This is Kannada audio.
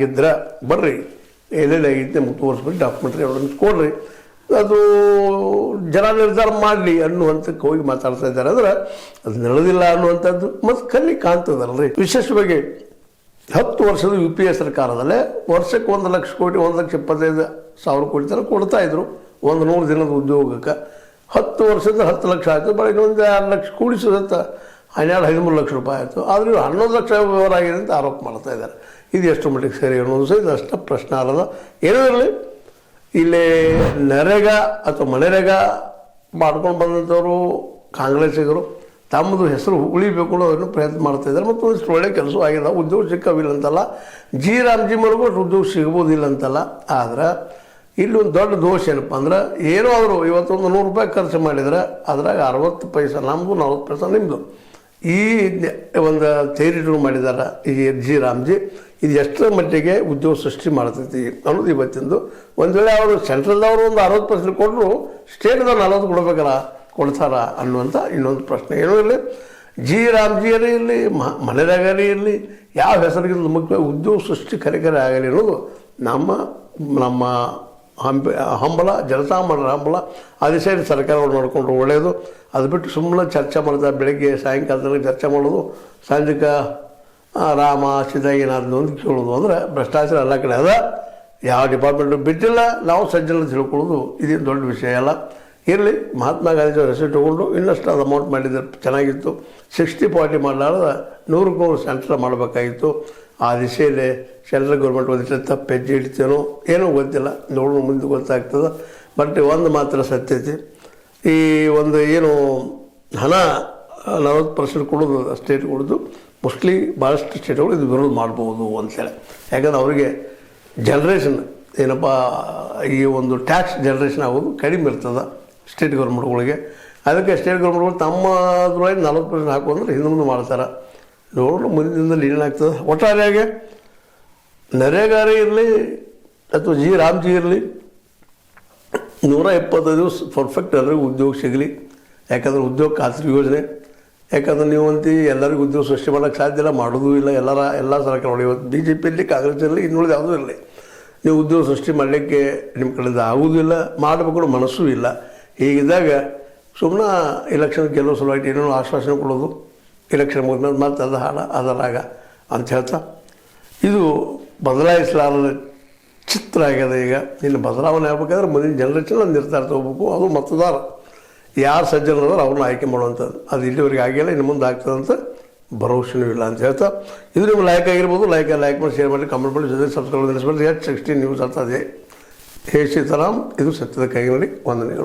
ಇದ್ರೆ ಬರ್ರಿ ಎಲ್ಲೆಲ್ಲಿ ಐತೆ ನಿಮ್ಗೆ ತೋರಿಸ್ಬಿಟ್ಟು ಡಾಕ್ಯುಮೆಂಟ್ರಿ ಅವ್ರನ್ನ ಕೊಡ್ರಿ, ಅದು ಜನ ನಿರ್ಧಾರ ಮಾಡಲಿ ಅನ್ನುವಂಥಕ್ಕೆ ಹೋಗಿ ಮಾತಾಡ್ತಾ ಇದ್ದಾರೆ. ಅಂದ್ರೆ ಅದು ನಡೆದಿಲ್ಲ ಅನ್ನುವಂಥದ್ದು ಮತ್ತು ಕಲ್ಲಿ ಕಾಣ್ತದಲ್ರಿ. ವಿಶೇಷವಾಗಿ 10 ವರ್ಷದ UPA ಸರ್ಕಾರದಲ್ಲೇ ವರ್ಷಕ್ಕೆ 1 ಲಕ್ಷ ಕೋಟಿ 1,25,000 ಕೋಟಿ ಥರ ಕೊಡ್ತಾಯಿದ್ರು 100 ದಿನದ ಉದ್ಯೋಗಕ್ಕೆ. 10 ವರ್ಷದಿಂದ 10 ಲಕ್ಷ ಆಯಿತು, ಬರೀ ಇನ್ನೊಂದು 2 ಲಕ್ಷ ಕೂಡಿಸೋದಂತ 12-13 ಲಕ್ಷ ರೂಪಾಯಿ ಆಯಿತು. ಆದರೆ 11 ಲಕ್ಷ ವ್ಯವಹಾರ ಆಗಿದೆ ಅಂತ ಆರೋಪ ಮಾಡ್ತಾ ಇದ್ದಾರೆ. ಇದು ಎಷ್ಟು ಮಟ್ಟಿಗೆ ಸರಿ ಅನ್ನೋದು ಸಹ ಇದು ಅಷ್ಟು ಪ್ರಶ್ನೆ ಅಲ್ಲದ. ಏನೋ ಇರಲಿ, ಇಲ್ಲಿ ನರೇಗಾ ಅಥವಾ ಮನೆರೇಗಾ ಮಾಡ್ಕೊಂಡು ಬಂದಂಥವರು ಕಾಂಗ್ರೆಸ್ಸಿಗರು ತಮ್ಮದು ಹೆಸರು ಉಳಿಬೇಕು ಅನ್ನೋದನ್ನು ಪ್ರಯತ್ನ ಮಾಡ್ತಾಯಿದ್ದಾರೆ. ಮತ್ತು ಒಂದಿಷ್ಟು ಒಳ್ಳೆ ಕೆಲಸ ಆಗಿದೆ, ಉದ್ಯೋಗ ಸಿಕ್ಕವಿಲ್ಲ ಅಂತಲ್ಲ, ಜಿ ರಾಮ್ಜಿಮರಿಗೂ ಉದ್ಯೋಗ ಸಿಗ್ಬೋದಿಲ್ಲ ಅಂತಲ್ಲ. ಆದರೆ ಇಲ್ಲಿ ಒಂದು ದೊಡ್ಡ ದೋಷ ಏನಪ್ಪ ಅಂದ್ರೆ, ಏನೋ ಅವರು ಇವತ್ತೊಂದು 100 ರೂಪಾಯಿ ಖರ್ಚು ಮಾಡಿದರೆ ಅದ್ರಾಗ 60 ಪೈಸೆ ನಮ್ಮದು 40 ಪೈಸೆ ನಿಮ್ಮದು. ಈ ಒಂದು ಥಿಯರಿಟು ಮಾಡಿದ್ದಾರೆ ಈ ಜಿ ರಾಮ್ಜಿ. ಇದು ಎಷ್ಟರ ಮಟ್ಟಿಗೆ ಉದ್ಯೋಗ ಸೃಷ್ಟಿ ಮಾಡ್ತೈತಿ ಅನ್ನೋದು ಇವತ್ತಿಂದು. ಒಂದು ವೇಳೆ ಅವರು ಸೆಂಟ್ರಲ್ದವರು ಒಂದು 60% ಕೊಟ್ಟರು, ಸ್ಟೇಟ್ದವ್ರು 40 ಕೊಡ್ಬೇಕಲ್ಲ, ಕೊಡ್ತಾರ ಅನ್ನುವಂಥ ಇನ್ನೊಂದು ಪ್ರಶ್ನೆ. ಏನೋ ಇರಲಿ, ಜಿ ರಾಮ್ಜಿಯರೇ ಇರಲಿ, ಮನೆರಾಗಲಿ ಇರಲಿ, ಯಾವ ಹೆಸರಿಗಿಂತ ಮುಖ್ಯ ಉದ್ಯೋಗ ಸೃಷ್ಟಿ ಕರೆಕರೆ ಆಗಲಿ ಅನ್ನೋದು ನಮ್ಮ ಹಂಬಲ, ಜನಸಾಮಾನ್ಯರ ಹಂಬಲ. ಅದೇ ಸೈಡ್ ಸರ್ಕಾರಗಳು ನೋಡಿಕೊಂಡ್ರು ಒಳ್ಳೆಯದು. ಅದು ಬಿಟ್ಟು ಸುಮ್ಮನೆ ಚರ್ಚೆ ಮಾಡ್ತಾರೆ, ಬೆಳಗ್ಗೆ ಸಾಯಂಕಾಲದಲ್ಲಿ ಚರ್ಚೆ ಮಾಡೋದು, ಸಂಜೆಗೆ ರಾಮ ಸೀತಾ ಏನಾದ್ರು ಒಂದು ಕೇಳೋದು. ಅಂದರೆ ಭ್ರಷ್ಟಾಚಾರ ಎಲ್ಲ ಕಡೆ ಅದ, ಯಾವ ಡಿಪಾರ್ಟ್ಮೆಂಟು ಬಿಟ್ಟಿಲ್ಲ. ನಾವು ಸಜ್ಜನ ತಿಳ್ಕೊಳ್ಳೋದು ಇದೇನು ದೊಡ್ಡ ವಿಷಯ ಅಲ್ಲ. ಇರಲಿ, ಮಹಾತ್ಮ ಗಾಂಧಿ ಹೆಸರು ತೊಗೊಂಡು ಇನ್ನಷ್ಟು ಅದು ಅಮೌಂಟ್ ಮಾಡಿದ್ರೆ ಚೆನ್ನಾಗಿತ್ತು. 60-40 ಮಾಡಲಾರ್ದ 100ಕ್ಕೆ 100 ಸೆಂಟ್ರಲ್ ಮಾಡಬೇಕಾಗಿತ್ತು. ಆ ದಿಶೆಯಲ್ಲಿ ಸೆಂಟ್ರಲ್ ಗೌರ್ಮೆಂಟ್ ಒಂದಿಷ್ಟು ತಪ್ಪು ಹೆಜ್ಜೆ ಇಡ್ತೇನೋ ಏನೋ ಗೊತ್ತಿಲ್ಲ, ನೋಡೋಣ ಮುಂದೆ ಗೊತ್ತಾಗ್ತದೆ. ಬಟ್ ಒಂದು ಮಾತ್ರ ಸತ್ಯತೆ, ಈ ಒಂದು ಏನು ಹಣ 40% ಕೊಡೋದು ಸ್ಟೇಟ್ ಕೊಡೋದು, ಮೋಸ್ಟ್ಲಿ ಭಾಳಷ್ಟು ಸ್ಟೇಟ್ಗಳು ಇದು ವಿರೋಧ ಮಾಡ್ಬೋದು ಅಂತೇಳಿ. ಯಾಕಂದ್ರೆ ಅವರಿಗೆ ಜನ್ರೇಷನ್ ಏನಪ್ಪ, ಈ ಒಂದು ಟ್ಯಾಕ್ಸ್ ಜನ್ರೇಷನ್ ಆಗೋದು ಕಡಿಮೆ ಇರ್ತದೆ ಸ್ಟೇಟ್ ಗೌರ್ಮೆಂಟ್ಗಳಿಗೆ. ಅದಕ್ಕೆ ಸ್ಟೇಟ್ ಗೌರ್ಮೆಂಟ್ಗಳು ತಮ್ಮದ್ರೊಳಗೆ 40% ಹಾಕೋಂದ್ರೆ ಹಿಂದೆ ಮುಂದೆ ಮಾಡ್ತಾರೆ. ನೋಡೋಣ ಮುಂದಿನ ದಿನದಲ್ಲಿ ಏನಾಗ್ತದೆ. ಒಟ್ಟಾರೆಯಾಗಿ ನರೇಗಾರೇ ಇರಲಿ ಅಥವಾ ಜಿ ರಾಮ್ಜಿ ಇರಲಿ, 125 ದಿವಸ ಪರ್ಫೆಕ್ಟ್ ಎಲ್ಲರಿಗೂ ಉದ್ಯೋಗ ಸಿಗಲಿ. ಯಾಕಂದ್ರೆ ಉದ್ಯೋಗ ಖಾತ್ರಿ ಯೋಜನೆ. ಯಾಕಂದ್ರೆ ನೀವಂತಿ ಎಲ್ಲರಿಗೂ ಉದ್ಯೋಗ ಸೃಷ್ಟಿ ಮಾಡೋಕ್ಕೆ ಸಾಧ್ಯ ಇಲ್ಲ, ಮಾಡೋದೂ ಇಲ್ಲ. ಎಲ್ಲ ಸರ್ಕಾರಗಳು ಇವತ್ತು BJPಯಲ್ಲಿ, ಕಾಂಗ್ರೆಸ್ಸಲ್ಲಿ, ಇನ್ನುಳಿದ ಯಾವುದೂ ಇರಲಿ, ನೀವು ಉದ್ಯೋಗ ಸೃಷ್ಟಿ ಮಾಡಲಿಕ್ಕೆ ನಿಮ್ಮ ಕಡೆಯಿಂದ ಆಗೋದಿಲ್ಲ, ಮಾಡಬೇಕು ಮನಸ್ಸೂ ಇಲ್ಲ. ಹೀಗಿದ್ದಾಗ ಸುಮ್ಮನೆ ಎಲೆಕ್ಷನ್ ಗೆಲ್ಲೋ ಸಲುವಾಗಿ ಏನೇನೋ ಆಶ್ವಾಸನೆ ಕೊಡೋದು, ಎಲೆಕ್ಷನ್ ಮುಗಿದ್ಮೇಲೆ ಮತ್ತೆ ಅದು ಹಾಳ ಅದರಾಗ ಅಂತ ಹೇಳ್ತಾ, ಇದು ಬದಲಾಯಿಸಲಾರದ ಚಿತ್ರ ಆಗ್ಯದ. ಈಗ ಇನ್ನು ಬದಲಾವಣೆ ಆಗ್ಬೇಕಾದ್ರೆ ಮುಂದಿನ ಜನ್ರೇಷನ್ ನಿರ್ಧಾರ ತಗೋಬೇಕು. ಅದು ಮತದಾರ ಯಾರು ಸಜ್ಜನರಾದ್ರೆ ಅವ್ರನ್ನ ಆಯ್ಕೆ ಮಾಡುವಂಥದ್ದು. ಅದು ಇಲ್ಲಿವರೆಗೆ ಆಗಿಲ್ಲ, ಇನ್ನು ಮುಂದೆ ಆಗ್ತದಂತ ಭರವಸೆನೂ ಇಲ್ಲ ಅಂತ ಹೇಳ್ತಾ, ಇದು ನಿಮ್ಗೆ ಲೈಕ್ ಆಗಿರ್ಬೋದು. ಲೈಕ್ ಮಾಡಿ, ಶೇರ್ ಮಾಡಿ, ಕಮೆಂಟ್ ಮಾಡಿ, ಜೊತೆ ಸಬ್ಸ್ಕ್ರೈಬ್ ಮಾಡಿಸ್ಬಿಟ್ಟು H16 ನ್ಯೂಸ್ ಆಗ್ತದೆ. ಹೇ ಸೀತಾರಾಮ್, ಇದು ಸತ್ಯದ ಕೈಗನ್ನಡಿ. ವಂದನೆಗಳು.